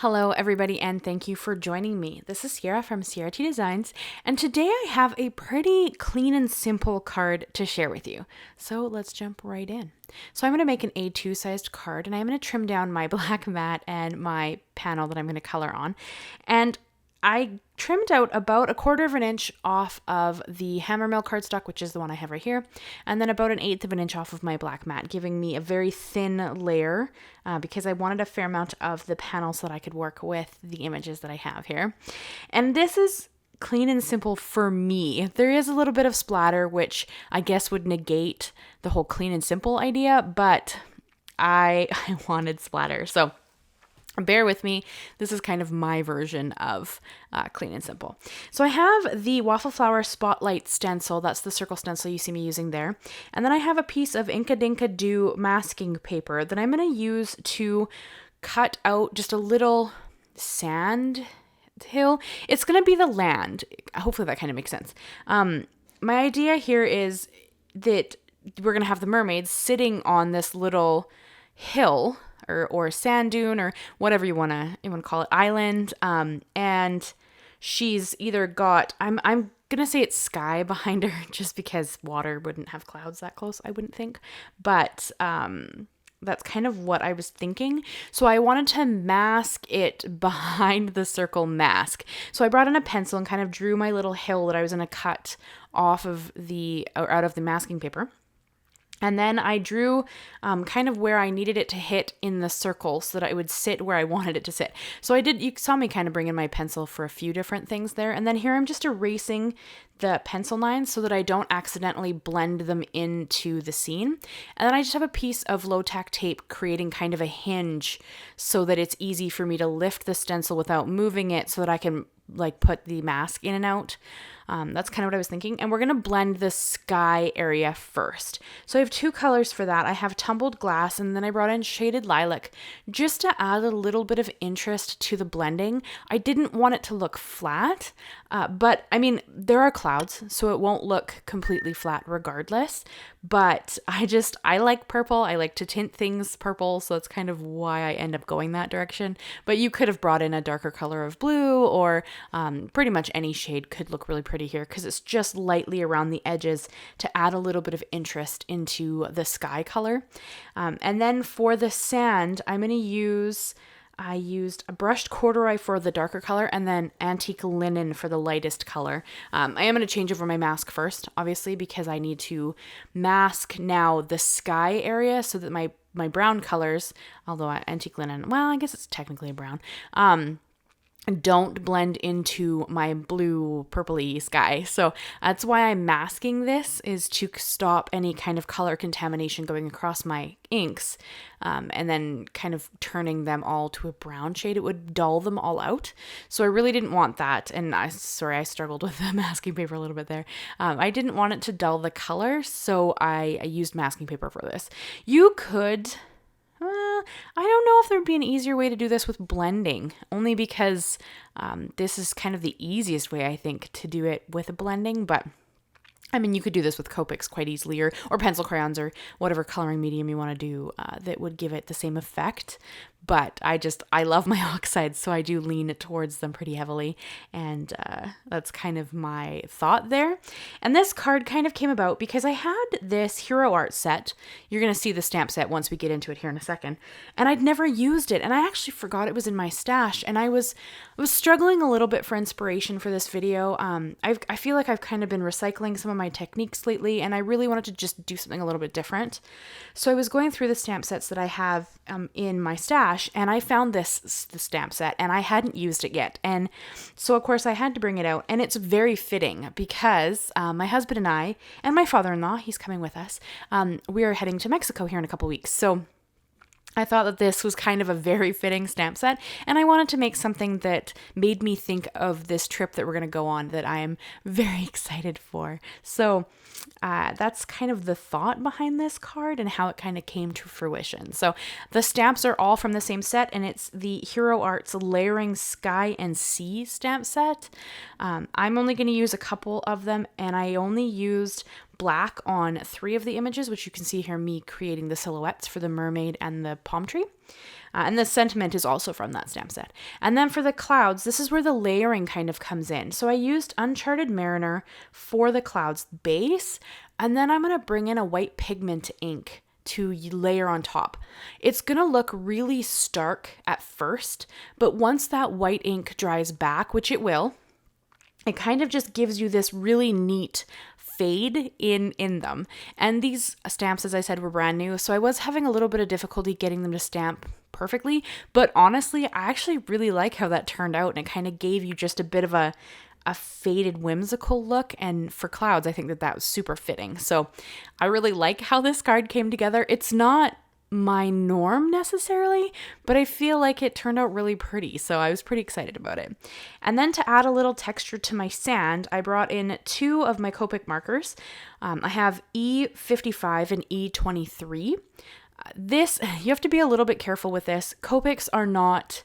Hello everybody and thank you for joining me. This is Ciara from Ciara T Designs and today I have a pretty clean and simple card to share with you. So let's jump right in. So I'm going to make an A2 sized card and I'm going to trim down my black mat and my panel that I'm going to color on. And I trimmed out about 1/4 of an inch off of the HammerMill Cardstock, which is the one I have right here, and then about 1/8 of an inch off of my black mat, giving me a very thin layer because I wanted a fair amount of the panel so that I could work with the images that I have here. And this is clean and simple for me. There is a little bit of splatter, which I guess would negate the whole clean and simple idea, but I wanted splatter. So bear with me. This is kind of my version of clean and simple. So I have the Waffle Flower Spotlight stencil. That's the circle stencil you see me using there. And then I have a piece of Inkadinkado masking paper that I'm going to use to cut out just a little sand hill. It's going to be the land. Hopefully that kind of makes sense. My idea here is that we're going to have the mermaids sitting on this little hill or sand dune or whatever you want to call it, island. And she's either got, I'm going to say it's sky behind her just because water wouldn't have clouds that close, I wouldn't think. But that's kind of what I was thinking. So I wanted to mask it behind the circle mask. So I brought in a pencil and kind of drew my little hill that I was going to cut off of out of the masking paper. And then I drew kind of where I needed it to hit in the circle so that it would sit where I wanted it to sit. So you saw me kind of bring in my pencil for a few different things there. And then here I'm just erasing the pencil lines so that I don't accidentally blend them into the scene. And then I just have a piece of low-tack tape creating kind of a hinge so that it's easy for me to lift the stencil without moving it so that I can put the mask in and out. That's kind of what I was thinking. And we're going to blend the sky area first. So I have 2 colors for that. I have Tumbled Glass and then I brought in Shaded Lilac just to add a little bit of interest to the blending. I didn't want it to look flat, but I mean, there are clouds, so it won't look completely flat regardless. But I like purple. I like to tint things purple, so that's kind of why I end up going that direction. But you could have brought in a darker color of blue or pretty much any shade could look really pretty here because it's just lightly around the edges to add a little bit of interest into the sky color. And then for the sand, I used a brushed corduroy for the darker color and then antique linen for the lightest color. I am going to change over my mask first, obviously, because I need to mask now the sky area so that my brown colors, although antique linen, well, I guess it's technically a brown, don't blend into my blue purpley sky. So that's why I'm masking this, is to stop any kind of color contamination going across my inks, and then kind of turning them all to a brown shade. It would dull them all out. So I really didn't want that. And I struggled with the masking paper a little bit there. I didn't want it to dull the color, so I used masking paper for this. You could... I don't know if there would be an easier way to do this with blending, only because this is kind of the easiest way, I think, to do it with blending. But I mean, you could do this with Copics quite easily, or pencil crayons, or whatever coloring medium you want to do that would give it the same effect. But I love my Oxide, so I do lean towards them pretty heavily. And that's kind of my thought there. And this card kind of came about because I had this Hero Art set. You're going to see the stamp set once we get into it here in a second. And I'd never used it. And I actually forgot it was in my stash. And I was struggling a little bit for inspiration for this video. I feel like I've kind of been recycling some of my techniques lately. And I really wanted to just do something a little bit different. So I was going through the stamp sets that I have in my stash. And I found the stamp set and I hadn't used it yet. And so of course I had to bring it out, and it's very fitting because my husband and I, and my father-in-law, he's coming with us, we are heading to Mexico here in a couple weeks. So I thought that this was kind of a very fitting stamp set, and I wanted to make something that made me think of this trip that we're going to go on that I am very excited for. So that's kind of the thought behind this card and how it kind of came to fruition. So the stamps are all from the same set, and it's the Hero Arts Layering Sky and Sea stamp set. I'm only going to use a couple of them, and I only used black on 3 of the images, which you can see here me creating the silhouettes for the mermaid and the palm tree. And the sentiment is also from that stamp set. And then for the clouds, this is where the layering kind of comes in. So I used Uncharted Mariner for the clouds base, and then I'm going to bring in a white pigment ink to layer on top. It's going to look really stark at first, but once that white ink dries back, which it will, it kind of just gives you this really neat fade in them. And these stamps, as I said, were brand new, so I was having a little bit of difficulty getting them to stamp perfectly, but honestly, I actually really like how that turned out, and it kind of gave you just a bit of a faded whimsical look, and for clouds I think that was super fitting. So I really like how this card came together. It's not my norm necessarily, but I feel like it turned out really pretty, so I was pretty excited about it. And then to add a little texture to my sand, I brought in 2 of my Copic markers. I have E55 and E23. This, you have to be a little bit careful with this. Copics are not,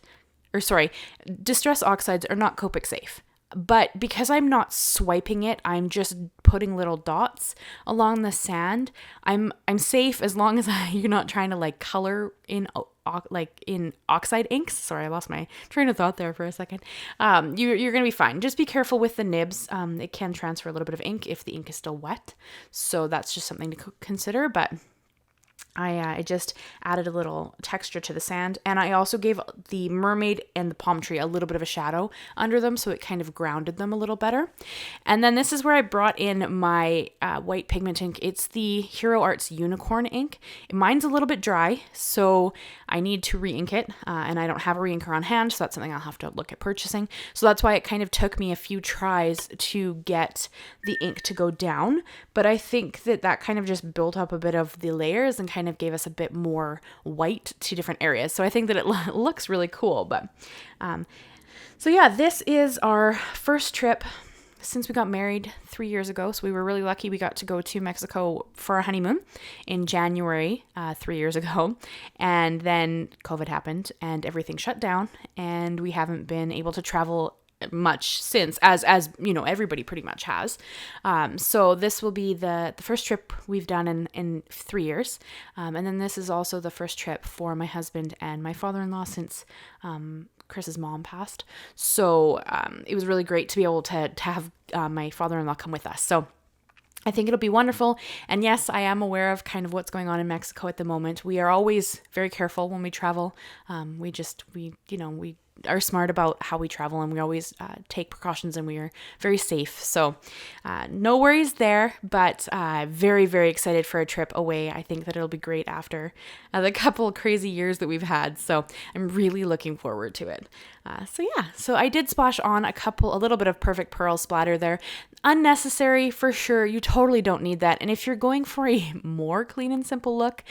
Distress Oxides are not Copic safe. But because I'm not swiping it, I'm just putting little dots along the sand. I'm safe as long as you're not trying to like color in Oxide inks. Sorry, I lost my train of thought there for a second. You're gonna be fine. Just be careful with the nibs. It can transfer a little bit of ink if the ink is still wet. So that's just something to consider. But I just added a little texture to the sand, and I also gave the mermaid and the palm tree a little bit of a shadow under them, so it kind of grounded them a little better. And then this is where I brought in my white pigment ink. It's the Hero Arts Unicorn ink. Mine's a little bit dry, so I need to re-ink it, and I don't have a re-inker on hand, so that's something I'll have to look at purchasing. So that's why it kind of took me a few tries to get the ink to go down, but I think that kind of just built up a bit of the layers and kind of gave us a bit more white to different areas. So I think that it looks really cool. But so yeah, this is our first trip since we got married 3 years ago. So we were really lucky. We got to go to Mexico for our honeymoon in January 3 years ago. And then COVID happened and everything shut down, and we haven't been able to travel much since, as you know, everybody pretty much has. So this will be the first trip we've done in 3 years. And then this is also the first trip for my husband and my father-in-law since Chris's mom passed. So it was really great to be able to have my father-in-law come with us. So I think it'll be wonderful. And yes, I am aware of kind of what's going on in Mexico at the moment. We are always very careful when we travel. We are smart about how we travel, and we always take precautions, and we are very safe. So no worries there, but very, very excited for a trip away. I think that it'll be great after the couple of crazy years that we've had. So I'm really looking forward to it. So I did splash on a little bit of Perfect Pearl splatter there. Unnecessary for sure. You totally don't need that. And if you're going for a more clean and simple look,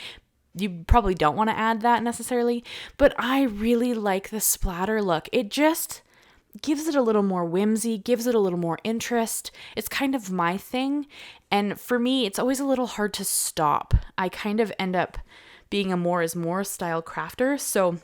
you probably don't want to add that necessarily, but I really like the splatter look. It just gives it a little more whimsy, gives it a little more interest. It's kind of my thing, and for me, it's always a little hard to stop. I kind of end up being a more is more style crafter, so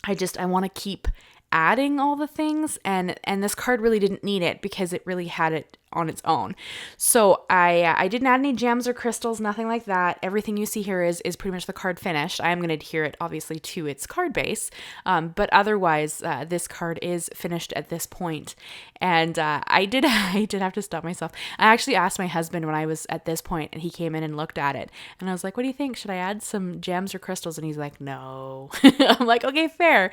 I want to keep adding all the things, and this card really didn't need it because it really had it on its own. So I didn't add any gems or crystals, nothing like that. Everything you see here is pretty much the card finished. I am going to adhere it obviously to its card base, but otherwise this card is finished at this point. And I did have to stop myself. I actually asked my husband when I was at this point, and he came in and looked at it, and I was like, what do you think? Should I add some gems or crystals? And he's like, no. I'm like, okay, fair.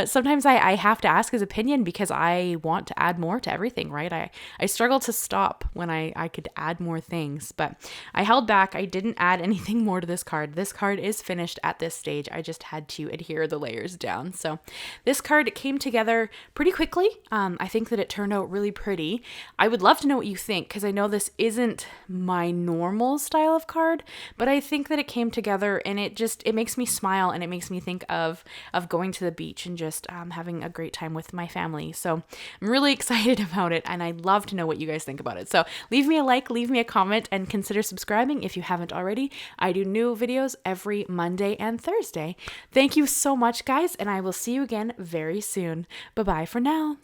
Sometimes I have to ask his opinion because I want to add more to everything, right? I struggle to stop when I could add more things, but I held back. I didn't add anything more to this card. This card is finished at this stage. I just had to adhere the layers down. So this card came together pretty quickly. I think that it turned out really pretty. I would love to know what you think, because I know this isn't my normal style of card, but I think that it came together, and it makes me smile, and it makes me think of going to the beach and just having a great time with my family. So I'm really excited about it, and I'd love to know what you guys think about it. So leave me a like, leave me a comment, and consider subscribing if you haven't already. I do new videos every Monday and Thursday. Thank you so much, guys, and I will see you again very soon. Bye-bye for now.